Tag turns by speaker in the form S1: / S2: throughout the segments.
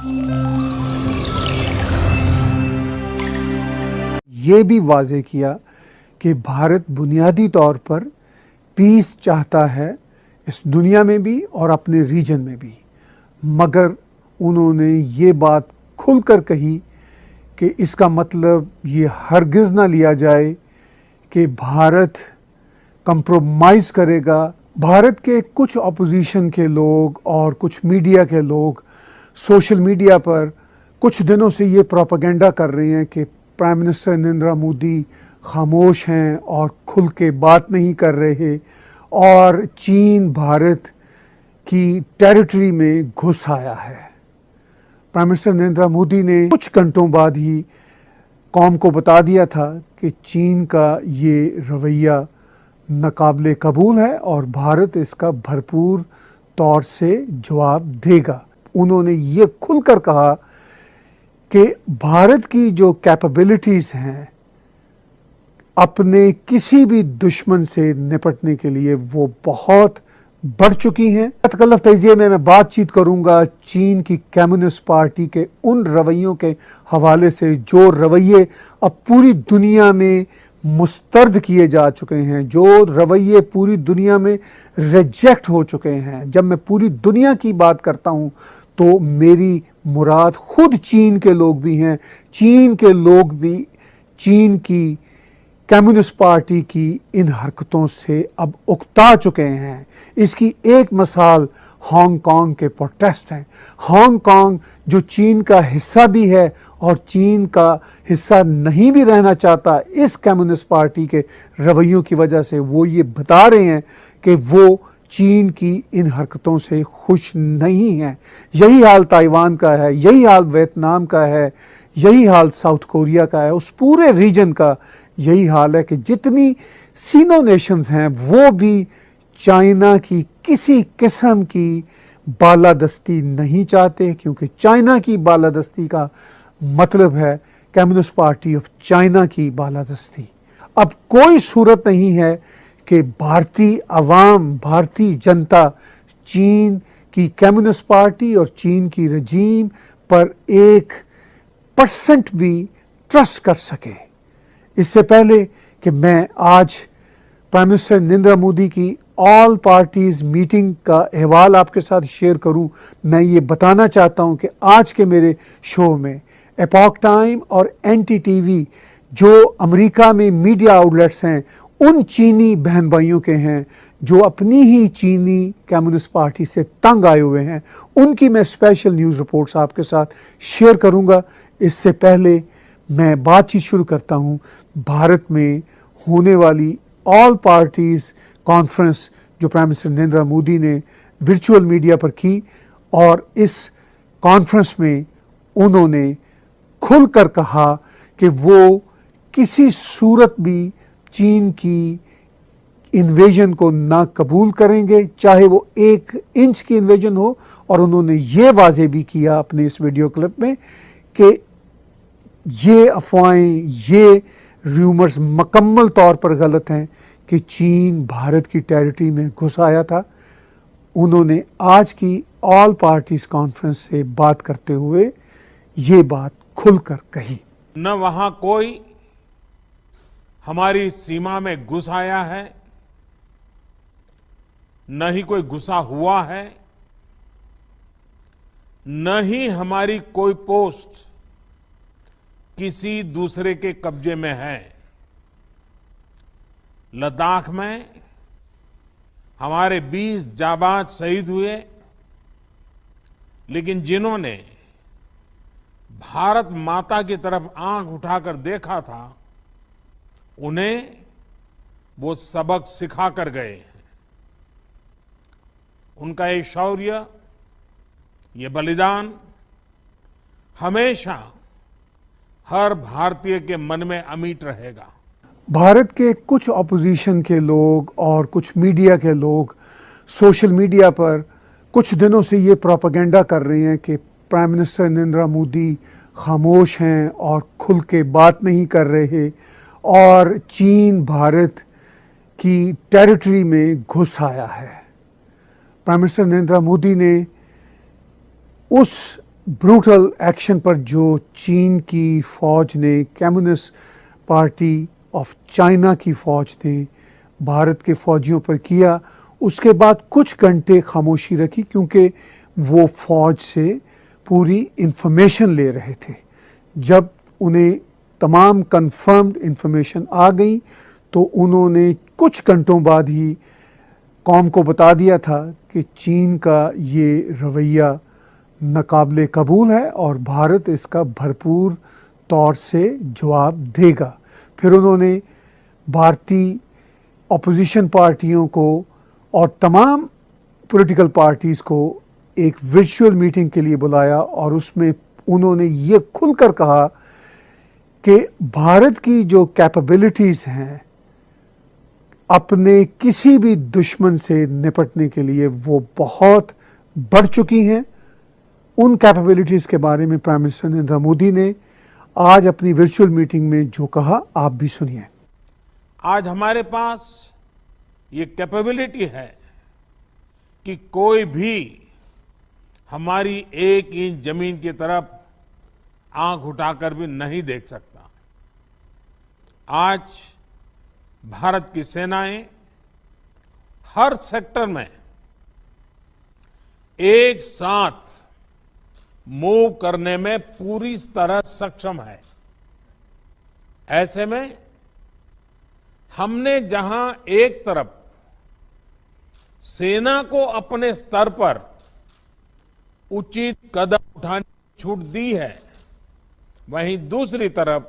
S1: ये भी वाज़ेह किया कि भारत बुनियादी तौर पर पीस चाहता है इस दुनिया में भी और अपने रीजन में भी, मगर उन्होंने ये बात खुलकर कही कि इसका मतलब ये हरगिज़ ना लिया जाए कि भारत कंप्रोमाइज़ करेगा। भारत के कुछ अपोजिशन के लोग और कुछ मीडिया के लोग सोशल मीडिया पर कुछ दिनों से ये प्रोपेगेंडा कर रहे हैं कि प्राइम मिनिस्टर नरेंद्र मोदी खामोश हैं और खुल के बात नहीं कर रहे और चीन भारत की टेरिटरी में घुस आया है। प्राइम मिनिस्टर नरेंद्र मोदी ने कुछ घंटों बाद ही कौम को बता दिया था कि चीन का ये रवैया नाकाबिले कबूल है और भारत इसका भरपूर तौर से जवाब देगा। उन्होंने ये खुलकर कहा कि भारत की जो कैपेबिलिटीज़ हैं अपने किसी भी दुश्मन से निपटने के लिए वो बहुत बढ़ चुकी हैं। तकल्लुफ़ तज़िये में मैं बातचीत करूंगा चीन की कम्युनिस्ट पार्टी के उन रवैयों के हवाले से जो रवैये अब पूरी दुनिया में मुस्तरद किए जा चुके हैं, जो रवैये पूरी दुनिया में रिजेक्ट हो चुके हैं। जब मैं पूरी दुनिया की बात करता हूं तो मेरी मुराद खुद चीन के लोग भी हैं। चीन के लोग भी चीन की कम्युनिस्ट पार्टी की इन हरकतों से अब उकता चुके हैं। इसकी एक मिसाल हांगकांग के प्रोटेस्ट हैं। हांगकांग जो चीन का हिस्सा भी है और चीन का हिस्सा नहीं भी रहना चाहता, इस कम्युनिस्ट पार्टी के रवैयों की वजह से वो ये बता रहे हैं कि वो चीन की इन हरकतों से खुश नहीं हैं। यही हाल ताइवान का है, यही हाल वियतनाम का है, यही हाल साउथ कोरिया का है। उस पूरे रीजन का यही हाल है कि जितनी सीनो नेशंस हैं वो भी चाइना की किसी किस्म की बालादस्ती नहीं चाहते, क्योंकि चाइना की बालादस्ती का मतलब है कम्युनिस्ट पार्टी ऑफ चाइना की बालादस्ती। अब कोई सूरत नहीं है कि भारतीय अवाम, भारतीय जनता चीन की कम्युनिस्ट पार्टी और चीन की रजीम पर 1% भी ट्रस्ट कर सके। इससे पहले कि मैं आज प्राइम मिनिस्टर नरेंद्र मोदी की ऑल पार्टीज़ मीटिंग का अहवाल आपके साथ शेयर करूं, मैं ये बताना चाहता हूं कि आज के मेरे शो में एपॉक टाइम और NDTV जो अमेरिका में मीडिया आउटलेट्स हैं उन चीनी बहन भाइयों के हैं जो अपनी ही चीनी कम्युनिस्ट पार्टी से तंग आए हुए हैं, उनकी मैं स्पेशल न्यूज़ रिपोर्ट्स आपके साथ शेयर करूंगा। इससे पहले मैं बातचीत शुरू करता हूं भारत में होने वाली ऑल पार्टीज़ कॉन्फ्रेंस जो प्राइम मिनिस्टर नरेंद्र मोदी ने वर्चुअल मीडिया पर की, और इस कॉन्फ्रेंस में उन्होंने खुलकर कहा कि वो किसी सूरत भी चीन की इन्वेजन को ना कबूल करेंगे, चाहे वो 1 इंच की इन्वेजन हो। और उन्होंने ये वाज़ेह भी किया अपने इस वीडियो क्लिप में कि ये अफवाहें, ये रूमर्स मुकम्मल तौर पर गलत हैं कि चीन भारत की टेरिटरी में घुस आया था। उन्होंने आज की ऑल पार्टीज़ कॉन्फ्रेंस से बात करते हुए ये बात खुलकर कही।
S2: न वहां कोई हमारी सीमा में घुस आया है, न ही कोई घुसा हुआ है, न ही हमारी कोई पोस्ट किसी दूसरे के कब्जे में है। लद्दाख में हमारे 20 जाबाज शहीद हुए, लेकिन जिन्होंने भारत माता की तरफ आंख उठाकर देखा था उन्हें वो सबक सिखा कर गए हैं। उनका ये शौर्य, ये बलिदान हमेशा हर भारतीय के मन में अमिट रहेगा।
S1: भारत के कुछ अपोजिशन के लोग और कुछ मीडिया के लोग सोशल मीडिया पर कुछ दिनों से ये प्रोपेगेंडा कर रहे हैं कि प्राइम मिनिस्टर नरेंद्र मोदी खामोश हैं और खुल के बात नहीं कर रहे और चीन भारत की टेरिटरी में घुस आया है। प्राइम मिनिस्टर नरेंद्र मोदी ने उस ब्रूटल एक्शन पर जो चीन की फौज ने, कम्युनिस्ट पार्टी ऑफ चाइना की फौज ने भारत के फौजियों पर किया, उसके बाद कुछ घंटे खामोशी रखी क्योंकि वो फौज से पूरी इंफॉर्मेशन ले रहे थे। जब उन्हें तमाम कंफर्म्ड इंफॉर्मेशन आ गई तो उन्होंने कुछ घंटों बाद ही कौम को बता दिया था कि चीन का ये रवैया नाकाबिले कबूल है और भारत इसका भरपूर तौर से जवाब देगा। फिर उन्होंने भारतीय अपोजिशन पार्टियों को और तमाम पॉलिटिकल पार्टीज़ को एक वर्चुअल मीटिंग के लिए बुलाया और उसमें उन्होंने ये खुलकर कहा कि भारत की जो कैपेबिलिटीज़ हैं अपने किसी भी दुश्मन से निपटने के लिए वो बहुत बढ़ चुकी हैं। उन कैपेबिलिटीज़ के बारे में प्राइम मिनिस्टर नरेंद्र मोदी ने आज अपनी वर्चुअल मीटिंग में जो कहा, आप भी सुनिए।
S2: आज हमारे पास ये कैपेबिलिटी है कि कोई भी हमारी एक इंच जमीन की तरफ आंख उठाकर भी नहीं देख सकता। आज भारत की सेनाएं हर सेक्टर में एक साथ मूव करने में पूरी तरह सक्षम है। ऐसे में हमने जहां एक तरफ सेना को अपने स्तर पर उचित कदम उठाने की छूट दी है, वहीं दूसरी तरफ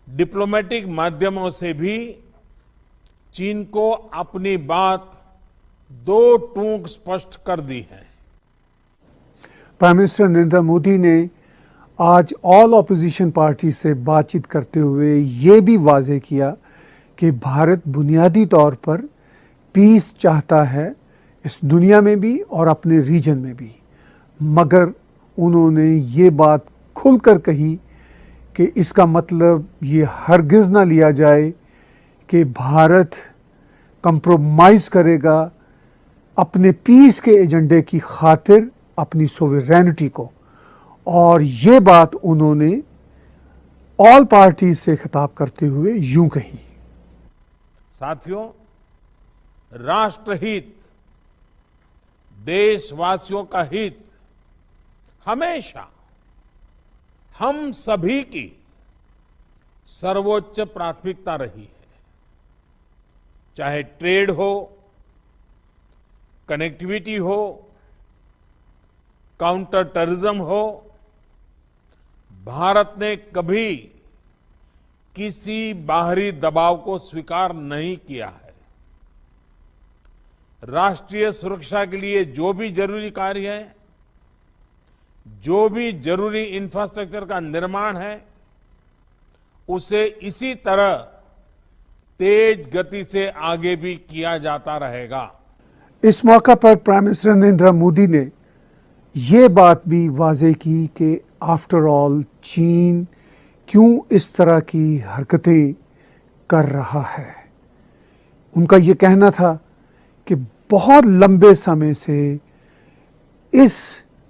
S2: डिप्लोमेटिक माध्यमों से भी चीन को अपनी बात दो टूक स्पष्ट कर दी है।
S1: प्राइम मिनिस्टर नरेंद्र मोदी ने आज ऑल ऑपोजिशन पार्टी से बातचीत करते हुए ये भी वाजे किया कि भारत बुनियादी तौर पर पीस चाहता है इस दुनिया में भी और अपने रीजन में भी, मगर उन्होंने ये बात खुलकर कही कि इसका मतलब ये हरगिज़ ना लिया जाए कि भारत कंप्रोमाइज़ करेगा अपने पीस के एजेंडे की खातिर अपनी सोवरेनिटी को। और ये बात उन्होंने ऑल पार्टीज से खिताब करते हुए यूं कही।
S2: साथियों, राष्ट्रहित, देशवासियों का हित हमेशा हम सभी की सर्वोच्च प्राथमिकता रही है। चाहे ट्रेड हो, कनेक्टिविटी हो, काउंटर टेररिज्म हो, भारत ने कभी किसी बाहरी दबाव को स्वीकार नहीं किया है। राष्ट्रीय सुरक्षा के लिए जो भी जरूरी कार्य है, जो भी जरूरी इंफ्रास्ट्रक्चर का निर्माण है, उसे इसी तरह तेज गति से आगे भी किया जाता रहेगा।
S1: इस मौका पर प्राइम मिनिस्टर नरेंद्र मोदी ने ये बात भी वाजे की कि आफ्टर ऑल चीन क्यों इस तरह की हरकतें कर रहा है। उनका ये कहना था कि बहुत लंबे समय से इस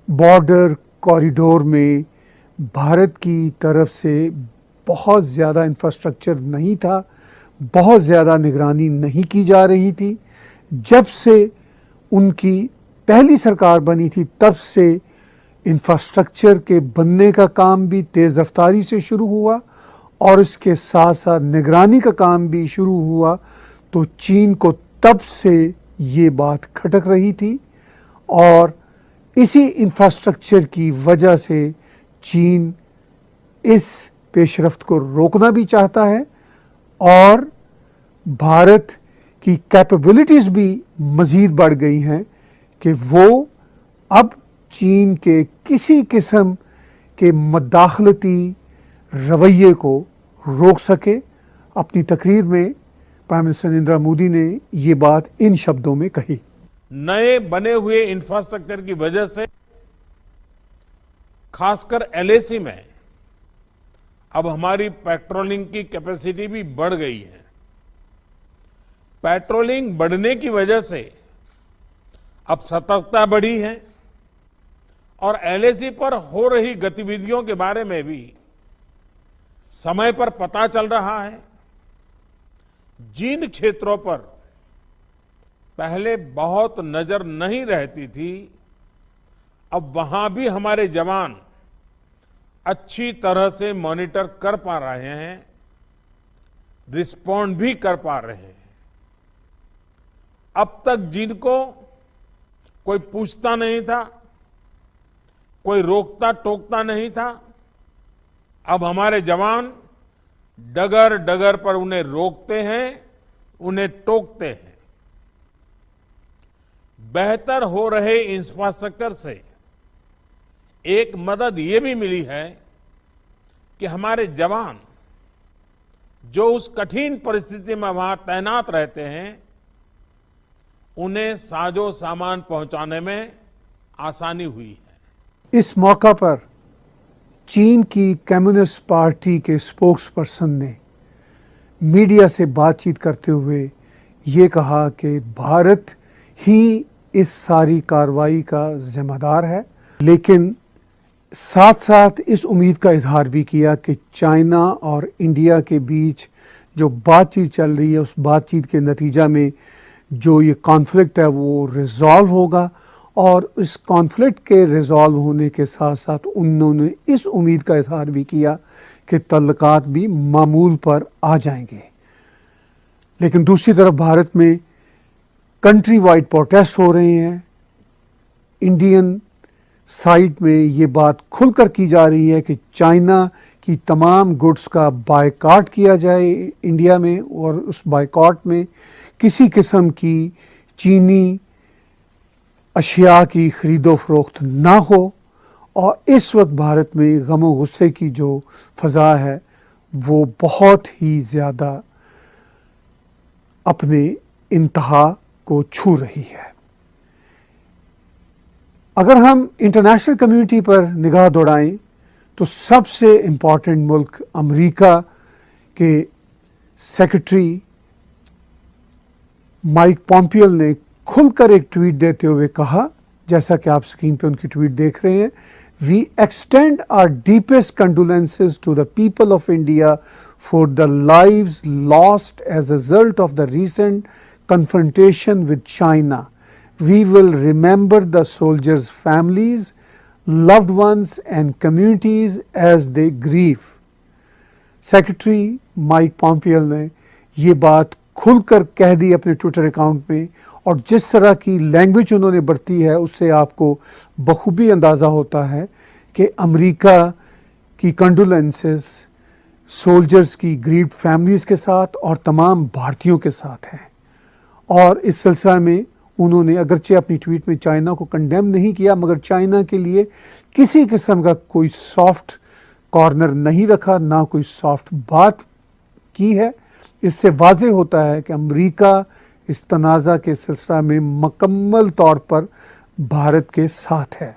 S1: बॉर्डर कॉरिडोर में भारत की तरफ से बहुत ज़्यादा इंफ्रास्ट्रक्चर नहीं था, बहुत ज़्यादा निगरानी नहीं की जा रही थी। जब से उनकी पहली सरकार बनी थी तब से इंफ्रास्ट्रक्चर के बनने का काम भी तेज़ रफ्तारी से शुरू हुआ और इसके साथ साथ निगरानी का काम भी शुरू हुआ। तो चीन को तब से ये बात खटक रही थी और इसी इंफ्रास्ट्रक्चर की वजह से चीन इस पेशरफ्त को रोकना भी चाहता है और भारत की कैपेबिलिटीज़ भी मज़ीद बढ़ गई हैं कि वो अब चीन के किसी किस्म के मदाखलती रवैये को रोक सके। अपनी तकरीर में प्राइम मिनिस्टर नरेंद्र मोदी ने ये बात इन शब्दों में कही।
S2: नए बने हुए इंफ्रास्ट्रक्चर की वजह से खासकर एलएसी में अब हमारी पेट्रोलिंग की कैपेसिटी भी बढ़ गई है। पेट्रोलिंग बढ़ने की वजह से अब सतर्कता बढ़ी है और एलएसी पर हो रही गतिविधियों के बारे में भी समय पर पता चल रहा है। जिन क्षेत्रों पर पहले बहुत नजर नहीं रहती थी, अब वहां भी हमारे जवान अच्छी तरह से मॉनिटर कर पा रहे हैं, रिस्पॉन्ड भी कर पा रहे हैं। अब तक जिनको कोई पूछता नहीं था, कोई रोकता टोकता नहीं था, अब हमारे जवान डगर डगर पर उन्हें रोकते हैं, उन्हें टोकते हैं। बेहतर हो रहे इंफ्रास्ट्रक्चर से एक मदद ये भी मिली है कि हमारे जवान जो उस कठिन परिस्थिति में वहां तैनात रहते हैं, उन्हें साजो सामान पहुंचाने में आसानी हुई है।
S1: इस मौका पर चीन की कम्युनिस्ट पार्टी के स्पोक्स पर्सन ने मीडिया से बातचीत करते हुए ये कहा कि भारत ही इस सारी कार्रवाई का जिम्मेदार है, लेकिन साथ साथ इस उम्मीद का इजहार भी किया कि चाइना और इंडिया के बीच जो बातचीत चल रही है, उस बातचीत के नतीजा में जो ये कॉन्फ्लिक्ट है वो रिजॉल्व होगा। और इस कॉन्फ्लिक्ट के रिजॉल्व होने के साथ साथ उन्होंने इस उम्मीद का इजहार भी किया कि तल्लुकात भी मामूल पर आ जाएंगे। लेकिन दूसरी तरफ भारत में कंट्री वाइड प्रोटेस्ट हो रहे हैं। इंडियन साइड में ये बात खुलकर की जा रही है कि चाइना की तमाम गुड्स का बायकॉट किया जाए इंडिया में, और उस बायकॉट में किसी किस्म की चीनी अशिया की खरीदो फरोख्त ना हो। और इस वक्त भारत में गम और गुस्से की जो फ़ज़ा है वो बहुत ही ज़्यादा अपने इंतहा को छू रही है। अगर हम इंटरनेशनल कम्युनिटी पर निगाह दौड़ाएं तो सबसे इम्पॉर्टेंट मुल्क अमेरिका के सेक्रेटरी माइक पॉम्पियो ने खुलकर एक ट्वीट देते हुए कहा, जैसा कि आप स्क्रीन पे उनकी ट्वीट देख रहे हैं, we extend our deepest condolences to the people of India for the lives lost as a result of the recent confrontation with China. We will remember the soldiers' families, loved ones and communities as they grieve. Secretary Mike Pompeo ने ये बात खुलकर कह दी अपने Twitter account में, और जिस तरह की लैंग्वेज उन्होंने बरती है उससे आपको बखूबी अंदाज़ा होता है कि अमेरिका की कंडोलेंसेस सोल्जर्स की ग्रीव्ड फैमिलीज़ के साथ और तमाम भारतीयों के साथ हैं। और इस सिलसिले में उन्होंने अगरचे अपनी ट्वीट में चाइना को कंडेम नहीं किया, मगर चाइना के लिए किसी किस्म का कोई सॉफ्ट कॉर्नर नहीं रखा, ना कोई सॉफ्ट बात की है। इससे वाज़ेह होता है कि अमेरिका इस तनाज़ा के सिलसिले में मुकम्मल तौर पर भारत के साथ है।